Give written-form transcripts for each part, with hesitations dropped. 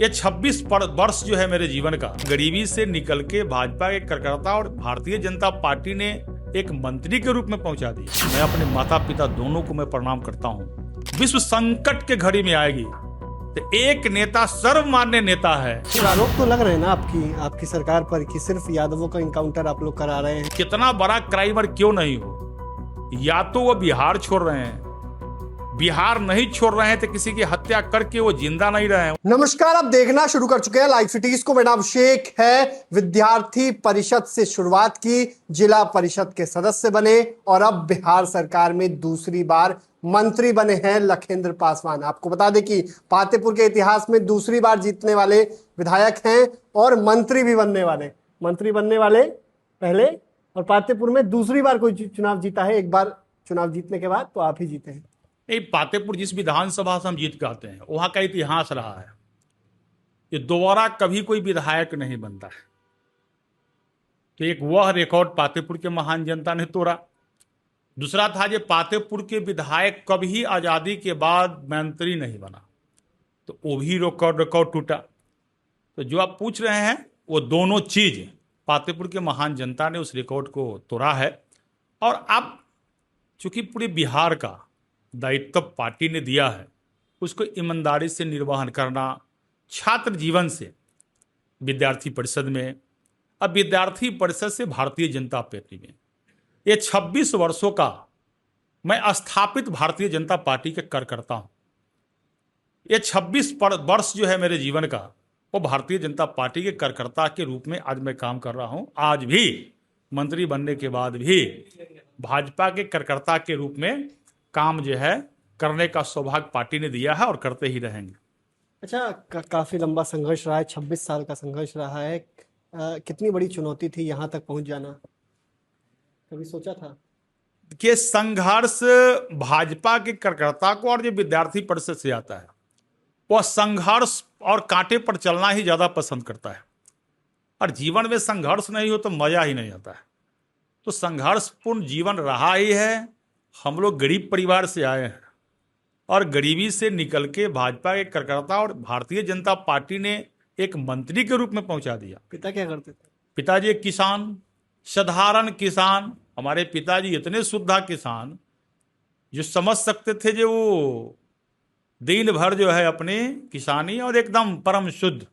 ये 26 वर्ष जो है मेरे जीवन का, गरीबी से निकल के भाजपा के कार्यकर्ता और भारतीय जनता पार्टी ने एक मंत्री के रूप में पहुंचा दी। मैं अपने माता पिता दोनों को मैं प्रणाम करता हूं। विश्व संकट के घड़ी में आएगी तो एक नेता सर्वमान्य नेता है। आरोप तो लग रहे हैं ना आपकी सरकार पर कि सिर्फ यादवों का इनकाउंटर आप लोग करा रहे हैं। कितना बड़ा क्राइमर क्यों नहीं हो, या तो वो बिहार छोड़ रहे हैं, बिहार नहीं छोड़ रहे हैं तो किसी की हत्या करके वो जिंदा नहीं रहे हैं। नमस्कार, आप देखना शुरू कर चुके हैं लाइव सिटीज को। मेरा नाम शेख है। विद्यार्थी परिषद से शुरुआत की, जिला परिषद के सदस्य बने और अब बिहार सरकार में दूसरी बार मंत्री बने हैं लखिंद्र पासवान। आपको बता दें कि पातेपुर के इतिहास में दूसरी बार जीतने वाले विधायक हैं और मंत्री भी बनने वाले पहले, और पातेपुर में दूसरी बार कोई चुनाव जीता है। एक बार चुनाव जीतने के बाद तो आप ही जीते हैं। नहीं, पातेपुर जिस विधानसभा से हम जीत के आते हैं वहां का इतिहास रहा है, ये दोबारा कभी कोई विधायक नहीं बनता है। तो एक वह रिकॉर्ड पातेपुर के महान जनता ने तोड़ा। दूसरा था जो पातेपुर के विधायक कभी आजादी के बाद मंत्री नहीं बना, तो वो भी रिकॉर्ड टूटा। तो जो आप पूछ रहे हैं वो दोनों चीज पातेपुर के महान जनता ने उस रिकॉर्ड को तोड़ा है। और अब चूंकि पूरे बिहार का दायित्व पार्टी ने दिया है, उसको ईमानदारी से निर्वहन करना, छात्र जीवन से विद्यार्थी परिषद में, अब विद्यार्थी परिषद से भारतीय जनता पार्टी में, ये 26 वर्षों का मैं स्थापित भारतीय जनता पार्टी के कार्यकर्ता हूं। ये 26 वर्ष जो है मेरे जीवन का, वो भारतीय जनता पार्टी के कार्यकर्ता के रूप में आज मैं काम कर रहा हूं। आज भी मंत्री बनने के बाद भी भाजपा के कार्यकर्ता के रूप में काम जो है करने का सौभाग्य पार्टी ने दिया है और करते ही रहेंगे। अच्छा, काफी लंबा संघर्ष रहा है, 26 साल का संघर्ष रहा है। कितनी बड़ी चुनौती थी यहाँ तक पहुंच जाना, कभी सोचा था कि संघर्ष भाजपा के कार्यकर्ता को और जो विद्यार्थी परिषद से आता है वह संघर्ष और कांटे पर चलना ही ज्यादा पसंद करता है, और जीवन में संघर्ष नहीं हो तो मजा ही नहीं आता है। तो संघर्षपूर्ण जीवन रहा ही है। हम लोग गरीब परिवार से आए हैं और गरीबी से निकल के भाजपा के कार्यकर्ता और भारतीय जनता पार्टी ने एक मंत्री के रूप में पहुंचा दिया। पिता क्या करते थे? पिताजी एक किसान, साधारण किसान। हमारे पिताजी इतने शुद्ध किसान जो समझ सकते थे जो वो दिन भर जो है अपने किसानी, और एकदम परम शुद्ध।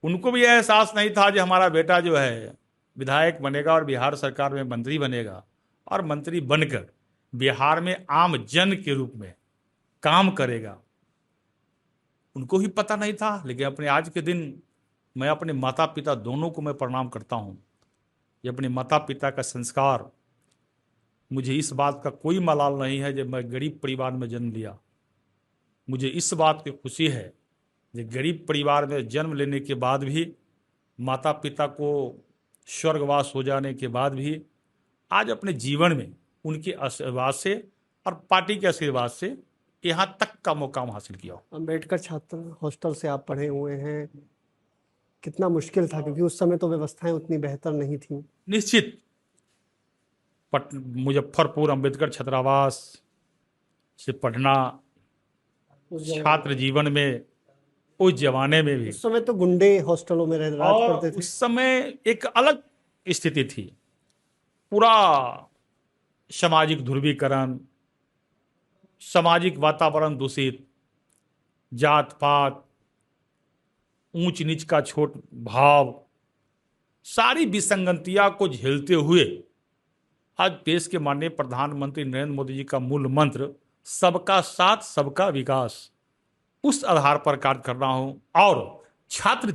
उनको भी एहसास नहीं था कि हमारा बेटा जो है विधायक बनेगा और बिहार सरकार में मंत्री बनेगा, और मंत्री बनकर बिहार में आम जन के रूप में काम करेगा। उनको ही पता नहीं था। लेकिन अपने आज के दिन मैं अपने माता पिता दोनों को मैं प्रणाम करता हूँ। ये अपने माता पिता का संस्कार, मुझे इस बात का कोई मलाल नहीं है जब मैं गरीब परिवार में जन्म लिया। मुझे इस बात की खुशी है कि गरीब परिवार में जन्म लेने के बाद भी, माता पिता को स्वर्गवास हो जाने के बाद भी, आज अपने जीवन में उनके आशीर्वाद से और पार्टी के आशीर्वाद से यहाँ तक का मुकाम हासिल किया। अम्बेडकर छात्र हॉस्टल से आप पढ़े हुए हैं, कितना मुश्किल था, क्योंकि उस समय तो व्यवस्थाएं उतनी बेहतर नहीं थी। निश्चित मुजफ्फरपुर अम्बेडकर छात्रावास से पढ़ना छात्र जीवन में, उस जमाने में भी, उस समय तो गुंडे हॉस्टलों में राज करते थे। उस समय एक अलग स्थिति थी। पूरा सामाजिक ध्रुवीकरण, सामाजिक वातावरण दूषित, जात पात, ऊंच नीच का छोट भाव, सारी विसंगतियां को झेलते हुए आज देश के माननीय प्रधानमंत्री नरेंद्र मोदी जी का मूल मंत्र सबका साथ सबका विकास, उस आधार पर कार्य कर रहा हूं। और छात्र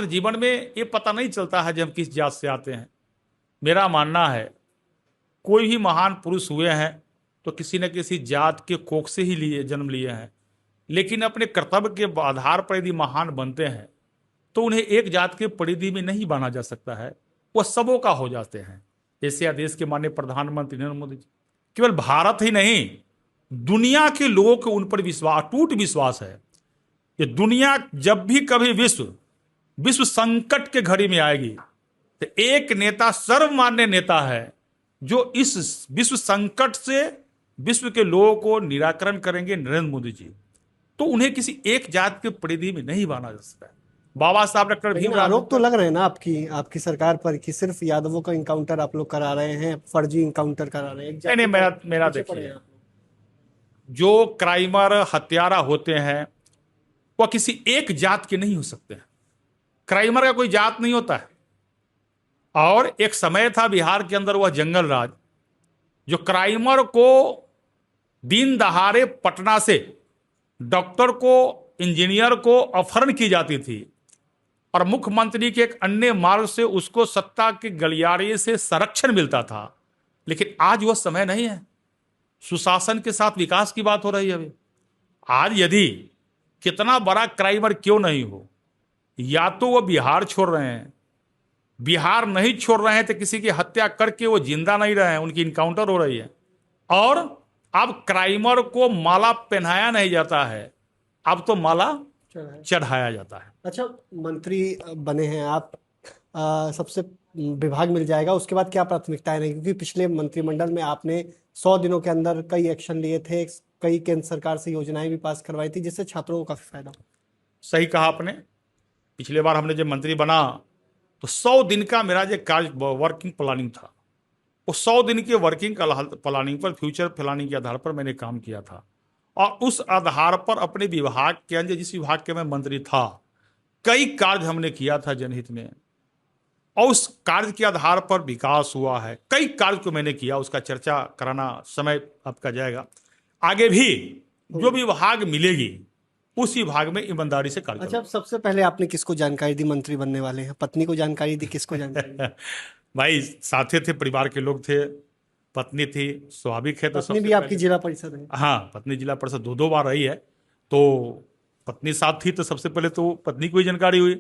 जीवन में ये पता नहीं चलता है जब हम किस जात से आते हैं। मेरा मानना है कोई भी महान पुरुष हुए हैं तो किसी न किसी जात के कोख से ही जन्म लिए हैं, लेकिन अपने कर्तव्य के आधार पर यदि महान बनते हैं तो उन्हें एक जात के परिधि में नहीं बांधा जा सकता है, वह सबों का हो जाते हैं। जैसे देश के माननीय प्रधानमंत्री नरेंद्र मोदी जी, केवल भारत ही नहीं, दुनिया के लोगों को उन पर अटूट विश्वास है। ये दुनिया जब भी कभी विश्व संकट के घड़ी में आएगी तो एक नेता सर्वमान्य नेता है जो इस विश्व संकट से विश्व के लोगों को निराकरण करेंगे, नरेंद्र मोदी जी। तो उन्हें किसी एक जात के परिधि में नहीं बांधा जा सकता है। बाबा साहब डॉक्टर लेकिन भीमराव आरोप तो लग रहे हैं ना आपकी सरकार पर कि सिर्फ यादवों का इनकाउंटर आप लोग करा रहे हैं, फर्जी इनकाउंटर करा रहे हैं। एक नहीं, मेरा पीछे पड़े देखिए, हैं आप लोग। जो क्राइमर हत्यारा होते हैं वह किसी एक जात के नहीं हो सकते हैं। क्राइमर का कोई जात नहीं होता है। और एक समय था बिहार के अंदर वह जंगल राज, जो क्राइमर को दिन दहाड़े पटना से डॉक्टर को, इंजीनियर को अपहरण की जाती थी और मुख्यमंत्री के एक अन्य मार्ग से उसको सत्ता के गलियारे से संरक्षण मिलता था। लेकिन आज वह समय नहीं है। सुशासन के साथ विकास की बात हो रही है। अभी आज यदि कितना बड़ा क्राइमर क्यों नहीं हो, या तो वो बिहार छोड़ रहे हैं, बिहार नहीं छोड़ रहे हैं तो किसी की हत्या करके वो जिंदा नहीं रहे हैं, उनकी इनकाउंटर हो रही है। और अब क्राइमर को माला पहनाया नहीं जाता है, अब तो माला चढ़ाया जाता है। अच्छा, मंत्री बने हैं आप, सबसे विभाग मिल जाएगा, उसके बाद क्या प्राथमिकताएं रहेंगी? क्योंकि पिछले मंत्रिमंडल में आपने 100 दिनों के अंदर कई एक्शन लिए थे, कई केंद्र सरकार से योजनाएं भी पास करवाई थी, जिससे छात्रों को काफी फायदा हुआ। सही कहा आपने। पिछले बार हमने जब मंत्री बना तो 100 दिन का मेरा जो कार्य वर्किंग प्लानिंग था, वो 100 दिन के वर्किंग प्लानिंग पर, फ्यूचर प्लानिंग के आधार पर मैंने काम किया था। और उस आधार पर अपने विभाग के अंदर, जिस विभाग के मैं मंत्री था, कई कार्य हमने किया था जनहित में, और उस कार्य के आधार पर विकास हुआ है। कई कार्य को मैंने किया, उसका चर्चा कराना समय आपका जाएगा। आगे भी जो विभाग मिलेगी उस विभाग में ईमानदारी से कार्य अच्छा, अब सबसे पहले आपने किसको जानकारी दी मंत्री बनने वाले हैं? पत्नी को जानकारी दी, किसको जानकारी दी? भाई साथे थे, परिवार के लोग थे, पत्नी थी, स्वाभाविक है। तो पत्नी भी सबसे आपकी पहले, जिला परिषद है? हाँ, पत्नी जिला परिषद 2 बार रही है, तो पत्नी साथ थी, तो सबसे पहले तो पत्नी को ही जानकारी हुई,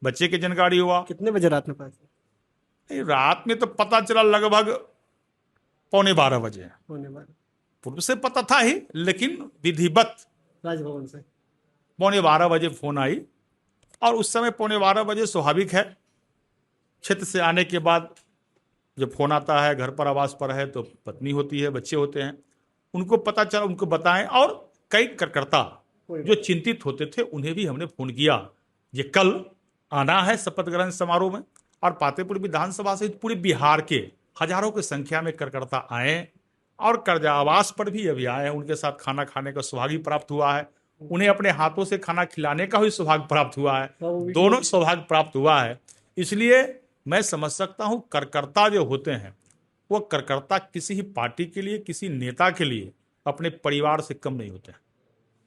बच्चे की जानकारी हुआ। कितने बजे रात में पता चला? रात में तो पता चला लगभग 11:45 बजे। होने वाला पूर्व से पता था ही, लेकिन विधिवत राजभवन से 11:45 बजे फोन आई। और उस समय 11:45 बजे स्वाभाविक है, क्षेत्र से आने के बाद जब फोन आता है, घर पर आवास पर है, तो पत्नी होती है, बच्चे होते हैं, उनको पता चला, उनको बताएं। और कई कार्यकर्ता जो चिंतित होते थे उन्हें भी हमने फोन किया, ये कल आना है शपथ ग्रहण समारोह में। और पातेपुर विधानसभा सहित पूरे बिहार के हजारों की संख्या में कार्यकर्ता आए, और कर्जा आवास पर भी अभी आए हैं। उनके साथ खाना खाने का सौभाग्य प्राप्त हुआ है, उन्हें अपने हाथों से खाना खिलाने का भी सौभाग्य प्राप्त हुआ है, दोनों सौभाग्य प्राप्त हुआ है। इसलिए मैं समझ सकता हूं, कार्यकर्ता जो होते हैं वो कार्यकर्ता किसी ही पार्टी के लिए, किसी नेता के लिए अपने परिवार से कम नहीं होते हैं।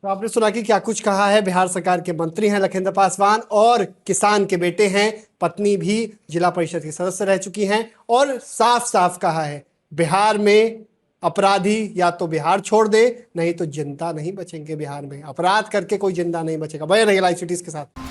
तो आपने सुना कि क्या कुछ कहा है। बिहार सरकार के मंत्री हैं लखिंदर पासवान, और किसान के बेटे हैं, पत्नी भी जिला परिषद की सदस्य रह चुकी हैं, और साफ साफ कहा है, बिहार में अपराधी या तो बिहार छोड़ दे, नहीं तो जिंदा नहीं बचेंगे। बिहार में अपराध करके कोई जिंदा नहीं बचेगा। बने रहिए लाइव सिटीज के साथ।